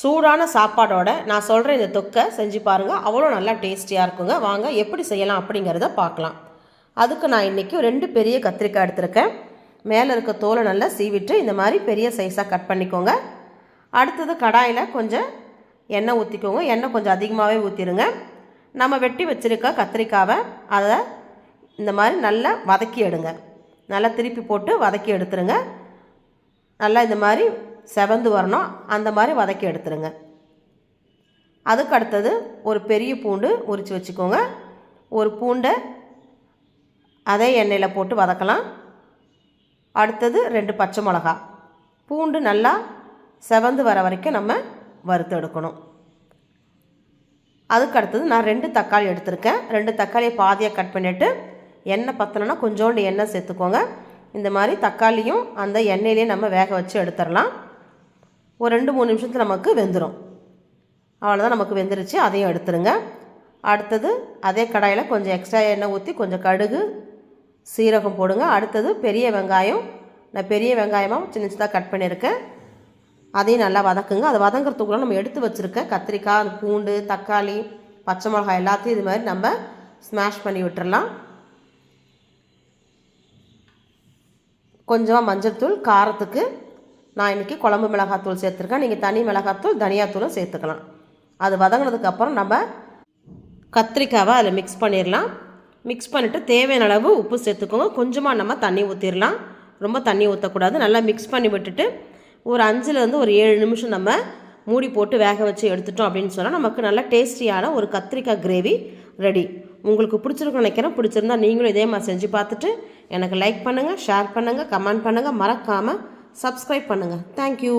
சூடான சாப்பாடோட நான் சொல்கிற இந்த தொக்கை செஞ்சு பாருங்கள். அவ்வளோ நல்லா டேஸ்டியாக இருக்குங்க. வாங்க எப்படி செய்யலாம் அப்படிங்கிறத பார்க்கலாம். அதுக்கு நான் இன்றைக்கி 2 பெரிய கத்திரிக்காய் எடுத்திருக்கேன். மேலே இருக்க தோலை நல்லா சீவிட்டு இந்த மாதிரி பெரிய சைஸாக கட் பண்ணிக்கோங்க. அடுத்தது கடாயில் கொஞ்சம் எண்ணெய் ஊற்றிக்கோங்க. எண்ணெய் கொஞ்சம் அதிகமாகவே ஊற்றிடுங்க. நம்ம வெட்டி வச்சுருக்க கத்திரிக்காவை அதை இந்த மாதிரி நல்லா வதக்கி எடுங்க. நல்லா திருப்பி போட்டு வதக்கி எடுத்துருங்க. நல்லா இந்த மாதிரி செவந்து வரணும், அந்த மாதிரி வதக்கி எடுத்துருங்க. அதுக்கு அடுத்தது ஒரு பெரிய பூண்டு உரித்து வச்சுக்கோங்க. ஒரு பூண்டை அதே எண்ணெயில் போட்டு வதக்கலாம். அடுத்தது 2 பச்சை மிளகா. பூண்டு நல்லா செவந்து வர வரைக்கும் நம்ம வறுத்து எடுக்கணும். அதுக்கு அடுத்தது நான் 2 தக்காளி எடுத்திருக்கேன். 2 தக்காளியை பாதியாக கட் பண்ணிவிட்டு எண்ணெய் பற்றலைன்னா கொஞ்சோண்டு எண்ணெய் சேர்த்துக்கோங்க. இந்த மாதிரி தக்காளியும் அந்த எண்ணெயிலே நம்ம வேக வச்சு எடுத்துடலாம். ஒரு 2-3 நிமிஷத்தில் நமக்கு வெந்துடும். அவ்வளோதான், நமக்கு வெந்துருச்சு. அதையும் எடுத்துருங்க. அடுத்தது அதே கடாயில் கொஞ்சம் எக்ஸ்ட்ரா எண்ணெய் ஊற்றி கொஞ்சம் கடுகு சீரகம் போடுங்க. அடுத்தது பெரிய வெங்காயம், நான் பெரிய வெங்காயமாக சின்ன சின்னதாக கட் பண்ணியிருக்கேன். அதையும் நல்லா வதக்குங்க. அதை வதங்கிறதுக்குள்ள நம்ம எடுத்து வச்சுருக்க கத்திரிக்காய், பூண்டு, தக்காளி, பச்சை மிளகாய் எல்லாத்தையும் இது மாதிரி நம்ம ஸ்மாஷ் பண்ணி விட்டுறலாம். கொஞ்சமாக மஞ்சள் தூள், காரத்துக்கு நான் இன்றைக்கி குழம்பு மிளகாத்தூள் சேர்த்துருக்கேன். நீங்கள் தனி மிளகாத்தூள், தனியாத்தூளும் சேர்த்துக்கலாம். அது வதங்கினதுக்கப்புறம் நம்ம கத்திரிக்காவை அதில் மிக்ஸ் பண்ணிடலாம். மிக்ஸ் பண்ணிவிட்டு தேவையான அளவு உப்பு சேர்த்துக்கோங்க. கொஞ்சமாக நம்ம தண்ணி ஊற்றிடலாம், ரொம்ப தண்ணி ஊற்றக்கூடாது. நல்லா மிக்ஸ் பண்ணி விட்டுட்டு ஒரு 5லேருந்து ஒரு 7 நிமிஷம் நம்ம மூடி போட்டு வேக வச்சு எடுத்துட்டோம் அப்படின்னு சொன்னால் நமக்கு நல்லா டேஸ்டியான ஒரு கத்திரிக்காய் கிரேவி ரெடி. உங்களுக்கு பிடிச்சிருக்குன்னு நினைக்கிறேன். பிடிச்சிருந்தா நீங்களும் இதே மாதிரி செஞ்சு பார்த்துட்டு எனக்கு லைக் பண்ணுங்கள், ஷேர் பண்ணுங்கள், கமெண்ட் பண்ணுங்கள், மறக்காமல் சப்ஸ்கிரைப் பண்ணுங்கள். தேங்க்யூ.